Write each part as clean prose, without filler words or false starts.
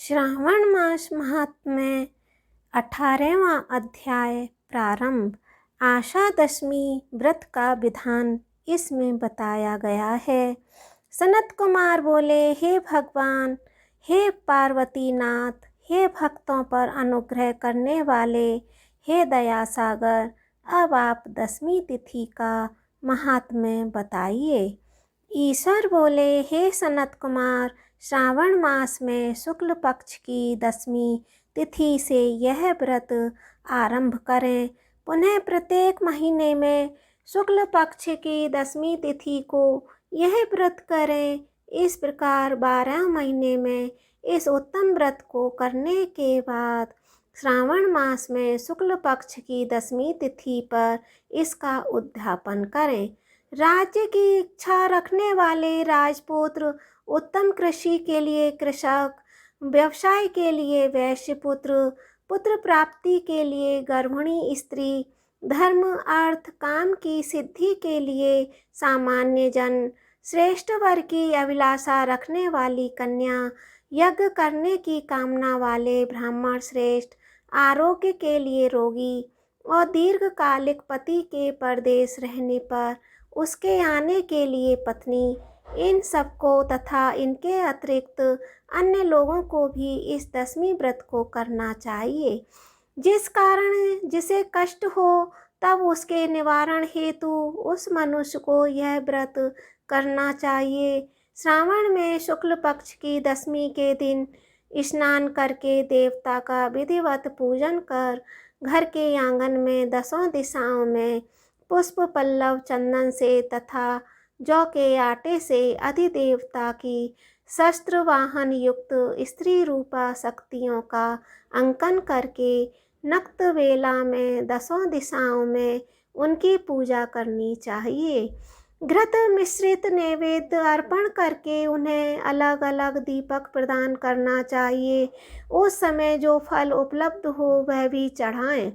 श्रावण मास महात्म्य 18वां अध्याय प्रारंभ। आशा दशमी व्रत का विधान इसमें बताया गया है। सनत कुमार बोले, हे भगवान, हे पार्वती नाथ, हे भक्तों पर अनुग्रह करने वाले, हे दया सागर, अब आप दशमी तिथि का महात्म्य बताइए। ईश्वर बोले, हे सनत कुमार, श्रावण मास में शुक्ल पक्ष की दशमी तिथि से यह व्रत आरंभ करें। पुनः प्रत्येक महीने में शुक्ल पक्ष की दशमी तिथि को यह व्रत करें। इस प्रकार 12 महीने में इस उत्तम व्रत को करने के बाद श्रावण मास में शुक्ल पक्ष की दशमी तिथि पर इसका उद्यापन करें। राज्य की इच्छा रखने वाले राजपुत्र, उत्तम कृषि के लिए कृषक, व्यवसाय के लिए वैश्य पुत्र, पुत्र प्राप्ति के लिए गर्भिणी स्त्री, धर्म अर्थ काम की सिद्धि के लिए सामान्य जन, श्रेष्ठ वर की अभिलाषा रखने वाली कन्या, यज्ञ करने की कामना वाले ब्राह्मण श्रेष्ठ, आरोग्य के लिए रोगी और दीर्घकालिक पति के परदेश रहने पर उसके आने के लिए पत्नी, इन सबको तथा इनके अतिरिक्त अन्य लोगों को भी इस दशमी व्रत को करना चाहिए। जिस कारण जिसे कष्ट हो तब उसके निवारण हेतु उस मनुष्य को यह व्रत करना चाहिए। श्रावण में शुक्ल पक्ष की दशमी के दिन स्नान करके देवता का विधिवत पूजन कर घर के आंगन में दसों दिशाओं में पुष्प पल्लव चंदन से तथा जौ के आटे से अधिदेवता की शस्त्र वाहन युक्त स्त्री रूपा शक्तियों का अंकन करके नक्त वेला में दसों दिशाओं में उनकी पूजा करनी चाहिए। घृत मिश्रित नैवेद्य अर्पण करके उन्हें अलग अलग दीपक प्रदान करना चाहिए। उस समय जो फल उपलब्ध हो वह भी चढ़ाएं।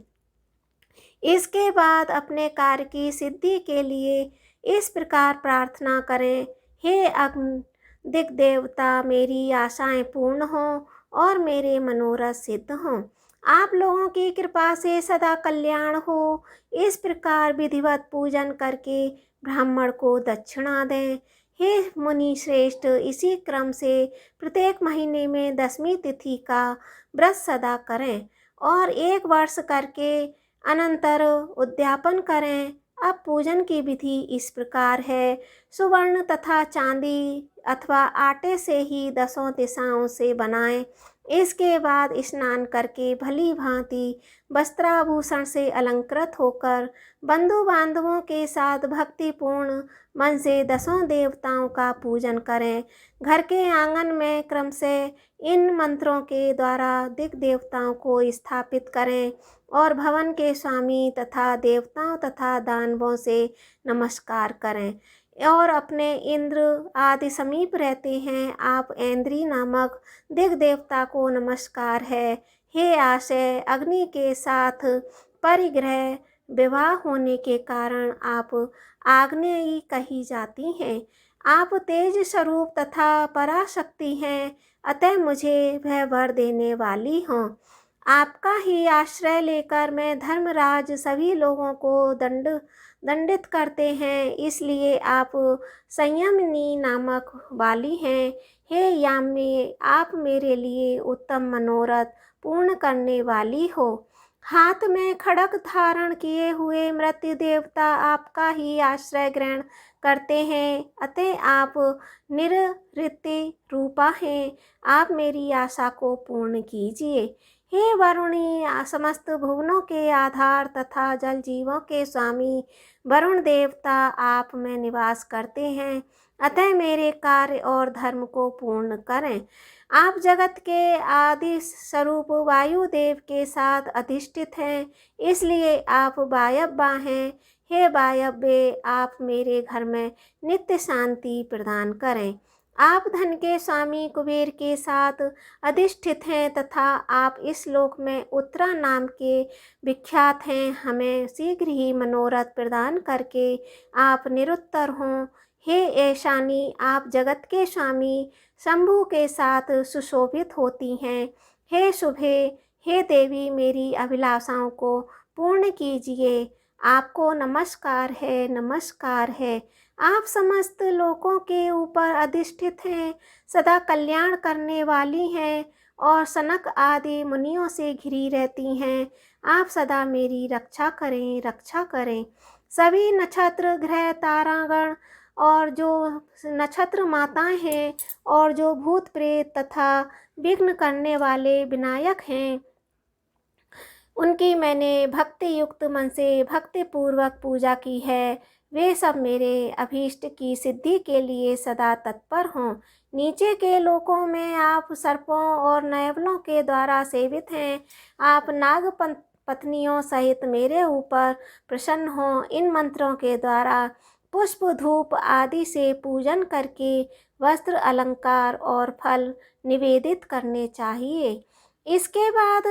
इसके बाद अपने कार्य की सिद्धि के लिए इस प्रकार प्रार्थना करें, हे अग्नि दिक् देवता, मेरी आशाएं पूर्ण हों और मेरे मनोरथ सिद्ध हों। आप लोगों की कृपा से सदा कल्याण हो। इस प्रकार विधिवत पूजन करके ब्राह्मण को दक्षिणा दें। हे मुनि श्रेष्ठ, इसी क्रम से प्रत्येक महीने में दशमी तिथि का व्रत सदा करें और 1 वर्ष करके अनंतर उद्यापन करें। अब पूजन की विधि इस प्रकार है। सुवर्ण तथा चांदी अथवा आटे से ही दसों दिशाओं से बनाएं। इसके बाद स्नान करके भली भांति वस्त्राभूषण से अलंकृत होकर बंधु बांधवों के साथ भक्तिपूर्ण मन से दसों देवताओं का पूजन करें। घर के आंगन में क्रम से इन मंत्रों के द्वारा दिक् देवताओं को स्थापित करें और भवन के स्वामी तथा देवताओं तथा दानवों से नमस्कार करें और अपने इंद्र आदि समीप रहते हैं आप ऐन्द्री नामक दिक् देवता को नमस्कार है। हे आशय, अग्नि के साथ परिग्रह विवाह होने के कारण आप आग्नेयी कही जाती हैं। आप तेज स्वरूप तथा पराशक्ति हैं, अतः मुझे वह वर देने वाली हों। आपका ही आश्रय लेकर मैं धर्मराज सभी लोगों को दंडित करते हैं, इसलिए आप संयमनी नामक वाली हैं। हे याम्ये, आप मेरे लिए उत्तम मनोरथ पूर्ण करने वाली हो। हाथ में खड्ग धारण किए हुए मृत्यु देवता आपका ही आश्रय ग्रहण करते हैं, अतः आप निरृत्ति रूपा हैं। आप मेरी आशा को पूर्ण कीजिए। हे वरुणी, समस्त भुवनों के आधार तथा जल जीवों के स्वामी वरुण देवता आप में निवास करते हैं, अतः मेरे कार्य और धर्म को पूर्ण करें। आप जगत के आदि स्वरूप वायुदेव के साथ अधिष्ठित हैं, इसलिए आप वायव्य हैं। हे वायव्य, आप मेरे घर में नित्य शांति प्रदान करें। आप धन के स्वामी कुबेर के साथ अधिष्ठित हैं तथा आप इस लोक में उत्तरा नाम के विख्यात हैं। हमें शीघ्र ही मनोरथ प्रदान करके आप निरुत्तर हों। हे ऐशानी, आप जगत के स्वामी शंभु के साथ सुशोभित होती हैं। हे शुभे, हे देवी, मेरी अभिलाषाओं को पूर्ण कीजिए। आपको नमस्कार है, नमस्कार है। आप समस्त लोकों के ऊपर अधिष्ठित हैं, सदा कल्याण करने वाली हैं और सनक आदि मुनियों से घिरी रहती हैं। आप सदा मेरी रक्षा करें, रक्षा करें। सभी नक्षत्र, ग्रह, तारागण और जो नक्षत्र माताएं हैं और जो भूत प्रेत तथा विघ्न करने वाले विनायक हैं, उनकी मैंने भक्ति युक्त मन से भक्ति पूर्वक पूजा की है। वे सब मेरे अभीष्ट की सिद्धि के लिए सदा तत्पर हों। नीचे के लोकों में आप सर्पों और नयवलों के द्वारा सेवित हैं। आप नाग पत्नियों सहित मेरे ऊपर प्रसन्न हों। इन मंत्रों के द्वारा पुष्प, धूप आदि से पूजन करके वस्त्र, अलंकार और फल निवेदित करने चाहिए। इसके बाद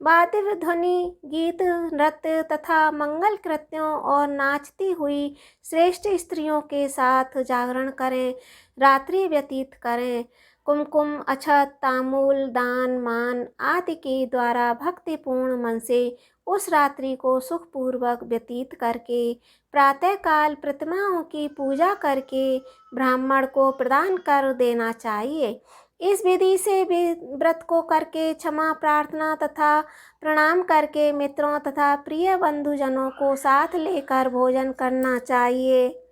वाद्य ध्वनि, गीत, नृत्य तथा मंगल कृत्यों और नाचती हुई श्रेष्ठ स्त्रियों के साथ जागरण करें, रात्रि व्यतीत करें। कुमकुम, अक्षत, तांबूल, दान, मान आदि के द्वारा भक्तिपूर्ण मन से उस रात्रि को सुखपूर्वक व्यतीत करके प्रातःकाल प्रतिमाओं की पूजा करके ब्राह्मण को प्रदान कर देना चाहिए। इस विधि से भी व्रत को करके क्षमा प्रार्थना तथा प्रणाम करके मित्रों तथा प्रिय बंधुजनों को साथ लेकर भोजन करना चाहिए।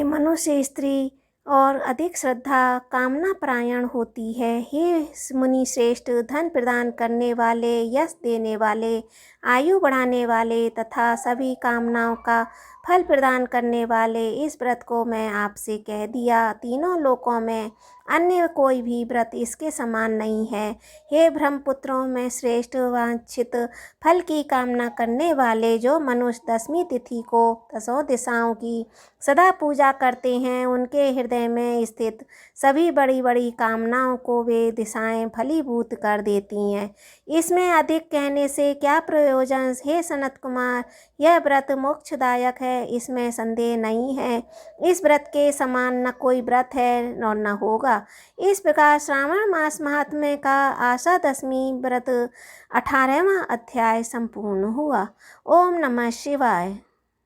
मनुष्य स्त्री और अधिक श्रद्धा कामना परायण होती है। हे मुनि श्रेष्ठ, धन प्रदान करने वाले, यश देने वाले, आयु बढ़ाने वाले तथा सभी कामनाओं का फल प्रदान करने वाले इस व्रत को मैं आपसे कह दिया। तीनों लोकों में अन्य कोई भी व्रत इसके समान नहीं है। हे ब्रह्मपुत्रों में श्रेष्ठ, वांछित फल की कामना करने वाले जो मनुष्य दशमी तिथि को दसों दिशाओं की सदा पूजा करते हैं, उनके हृदय में स्थित सभी बड़ी बड़ी कामनाओं को वे दिशाएं फलीभूत कर देती हैं। इसमें अधिक कहने से क्या प्रयोजन। हे सनत कुमार, यह व्रत मोक्षदायक है, इसमें संदेह नहीं है। इस व्रत के समान न कोई व्रत है और न होगा। इस प्रकार श्रावण मास महात्म्य का आशा दशमी व्रत 18वां अध्याय संपूर्ण हुआ। ओम नमः शिवाय।